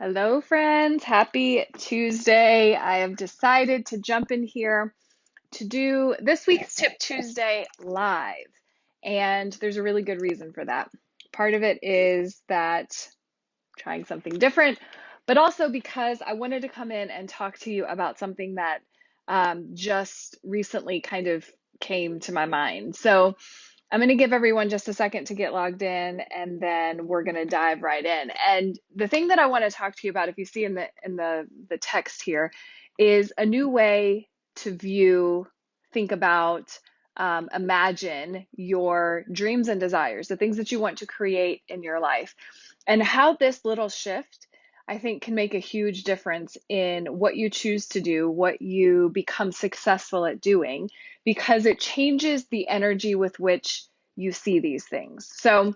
Hello, friends. Happy Tuesday. I have decided to jump in here to do this week's Tip Tuesday live. And there's a really good reason for that. Part of it is that I'm trying something different, but also because I wanted to come in and talk to you about something that just recently kind of came to my mind. So, I'm going to give everyone just a second to get logged in, and then we're going to dive right in. And the thing that I want to talk to you about, if you see in the text here, is a new way to view, think about, imagine your dreams and desires, the things that you want to create in your life, and how this little shift, I think, can make a huge difference in what you choose to do, what you become successful at doing, because it changes the energy with which you see these things. So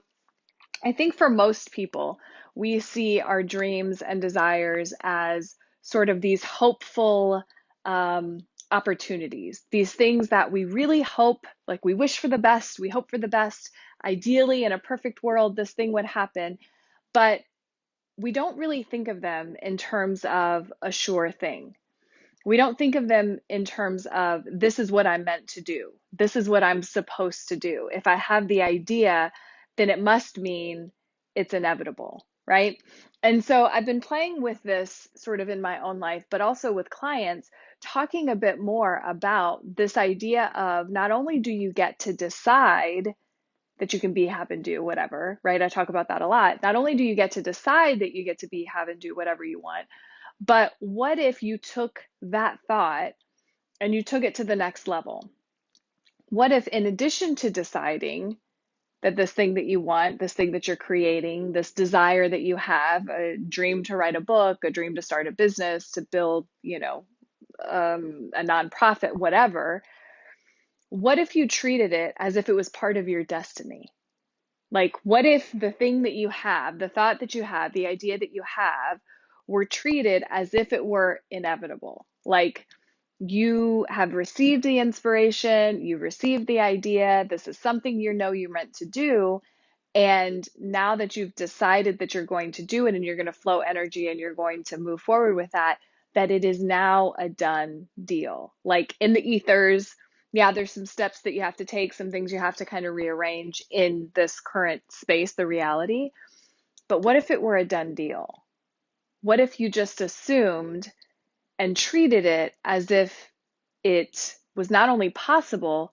I think for most people, we see our dreams and desires as sort of these hopeful opportunities, these things that we really hope, like we wish for the best, we hope for the best. Ideally, in a perfect world, this thing would happen. But we don't really think of them in terms of a sure thing. We don't think of them in terms of this is what I'm meant to do. This is what I'm supposed to do. If I have the idea, then it must mean it's inevitable, right? And so I've been playing with this sort of in my own life, but also with clients, talking a bit more about this idea of not only do you get to decide that you can be, have, and do whatever, right? I talk about that a lot. Not only do you get to decide that you get to be, have, and do whatever you want, but what if you took that thought and you took it to the next level? What if, in addition to deciding that this thing that you want, this thing that you're creating, this desire that you have, a dream to write a book, a dream to start a business, to build, a nonprofit, whatever, what if you treated it as if it was part of your destiny? Like, what if the thing that you have, the thought that you have, the idea that you have, were treated as if it were inevitable? Like, you have received the inspiration, you've received the idea, this is something you know you're meant to do. And now that you've decided that you're going to do it and you're going to flow energy and you're going to move forward with that, that it is now a done deal. Like in the ethers, yeah, there's some steps that you have to take, some things you have to kind of rearrange in this current space, the reality. But what if it were a done deal? What if you just assumed and treated it as if it was not only possible,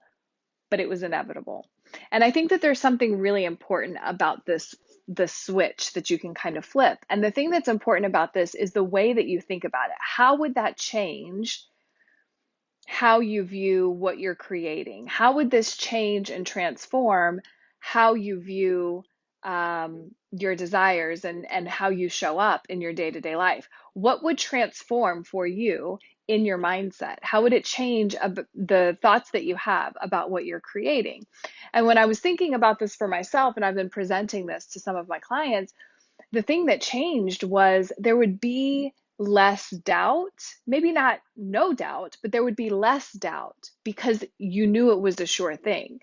but it was inevitable? And I think that there's something really important about this, the switch that you can kind of flip. And the thing that's important about this is the way that you think about it. How would that change how you view what you're creating? How would this change and transform how you view your desires and how you show up in your day-to-day life? What would transform for you in your mindset? How would it change the thoughts that you have about what you're creating? And when I was thinking about this for myself, and I've been presenting this to some of my clients, the thing that changed was there would be less doubt, maybe not no doubt, but there would be less doubt because you knew it was a sure thing,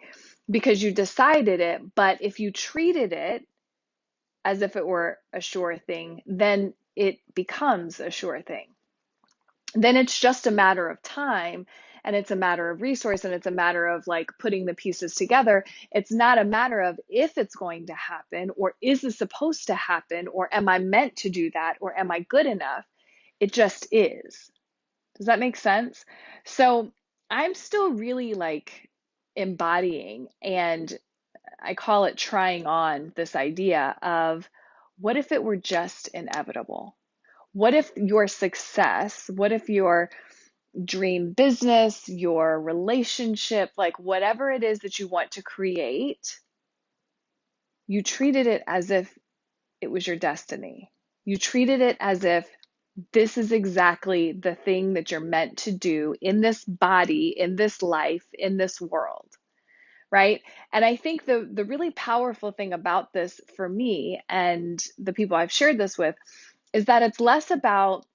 because you decided it. But if you treated it as if it were a sure thing, then it becomes a sure thing. Then it's just a matter of time, and it's a matter of resource, and it's a matter of like putting the pieces together. It's not a matter of if it's going to happen, or is this supposed to happen, or am I meant to do that, or am I good enough? It just is. Does that make sense? So I'm still really like embodying, and I call it trying on, this idea of what if it were just inevitable? What if your success, what if your dream business, your relationship, like whatever it is that you want to create, you treated it as if it was your destiny. You treated it as if this is exactly the thing that you're meant to do in this body, in this life, in this world, right? And I think the really powerful thing about this for me and the people I've shared this with is that it's less about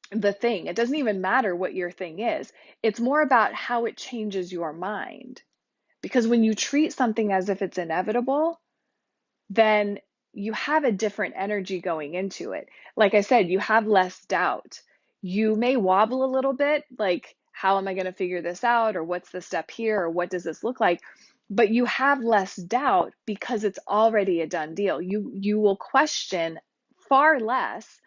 the thing. It doesn't even matter what your thing is. It's more about how it changes your mind. Because when you treat something as if it's inevitable, then you have a different energy going into it. Like I said, you have less doubt. You may wobble a little bit, like, how am I going to figure this out? Or what's the step here? Or what does this look like? But you have less doubt because it's already a done deal. You will question far less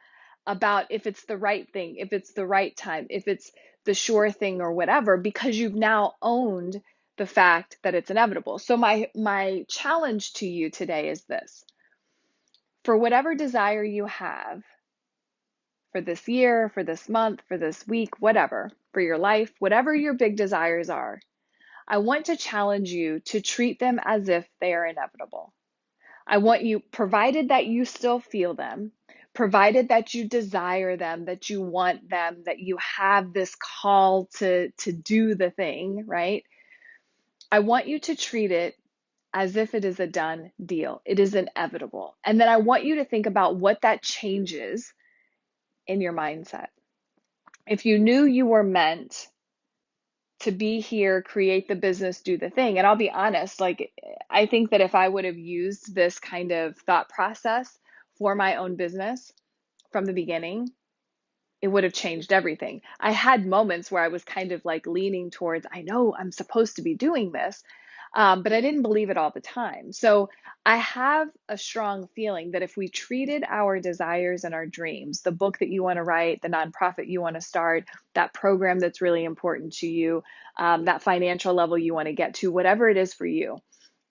about if it's the right thing, if it's the right time, if it's the sure thing or whatever, because you've now owned the fact that it's inevitable. So my challenge to you today is this. For whatever desire you have for this year, for this month, for this week, whatever, for your life, whatever your big desires are, I want to challenge you to treat them as if they are inevitable. I want you, provided that you still feel them, provided that you desire them, that you want them, that you have this call to do the thing, right? I want you to treat it as if it is a done deal. It is inevitable. And then I want you to think about what that changes in your mindset. If you knew you were meant to be here, create the business, do the thing, and I'll be honest, like, I think that if I would have used this kind of thought process for my own business from the beginning, it would have changed everything. I had moments where I was kind of like leaning towards, I know I'm supposed to be doing this, but I didn't believe it all the time. So I have a strong feeling that if we treated our desires and our dreams, the book that you want to write, the nonprofit you want to start, that program that's really important to you, that financial level you want to get to, whatever it is for you,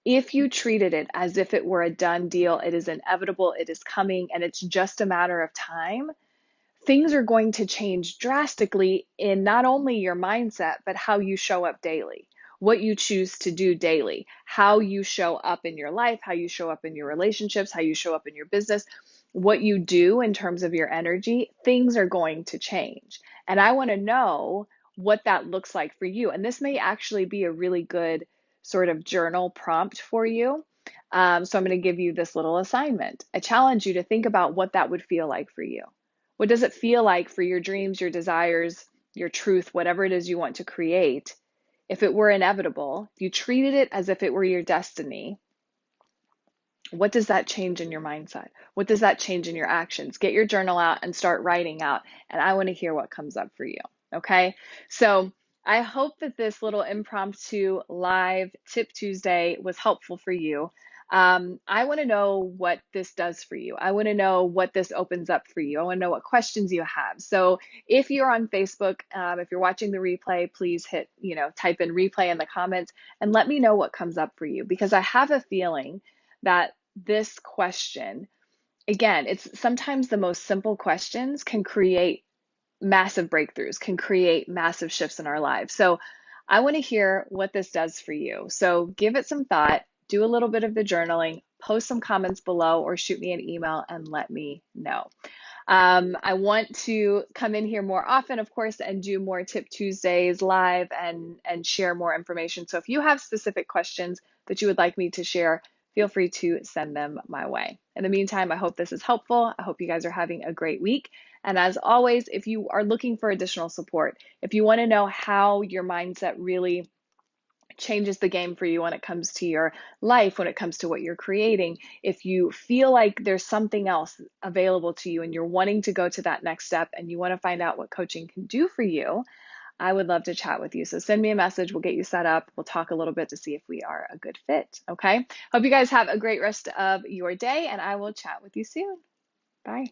if you treated it as if it were a done deal, it is inevitable, it is coming, and it's just a matter of time, things are going to change drastically in not only your mindset, but how you show up daily, what you choose to do daily, how you show up in your life, how you show up in your relationships, how you show up in your business, what you do in terms of your energy. Things are going to change. And I want to know what that looks like for you. And this may actually be a really good sort of journal prompt for you. So I'm going to give you this little assignment. I challenge you to think about what that would feel like for you. What does it feel like for your dreams, your desires, your truth, whatever it is you want to create? If it were inevitable, if you treated it as if it were your destiny, what does that change in your mindset? What does that change in your actions? Get your journal out and start writing out. And I want to hear what comes up for you. Okay. So I hope that this little impromptu live Tip Tuesday was helpful for you. I want to know what this does for you. I want to know what this opens up for you. I want to know what questions you have. So if you're on Facebook, if you're watching the replay, please hit, type in replay in the comments and let me know what comes up for you, because I have a feeling that this question, again, it's sometimes the most simple questions can create massive breakthroughs, can create massive shifts in our lives. So I want to hear what this does for you. So give it some thought, do a little bit of the journaling, post some comments below, or shoot me an email and let me know. I want to come in here more often, of course, and do more Tip Tuesdays live and share more information. So if you have specific questions that you would like me to share, feel free to send them my way. In the meantime, I hope this is helpful. I hope you guys are having a great week. And as always, if you are looking for additional support, if you want to know how your mindset really changes the game for you when it comes to your life, when it comes to what you're creating, if you feel like there's something else available to you and you're wanting to go to that next step and you want to find out what coaching can do for you, I would love to chat with you. So send me a message. We'll get you set up. We'll talk a little bit to see if we are a good fit. Okay. Hope you guys have a great rest of your day, and I will chat with you soon. Bye.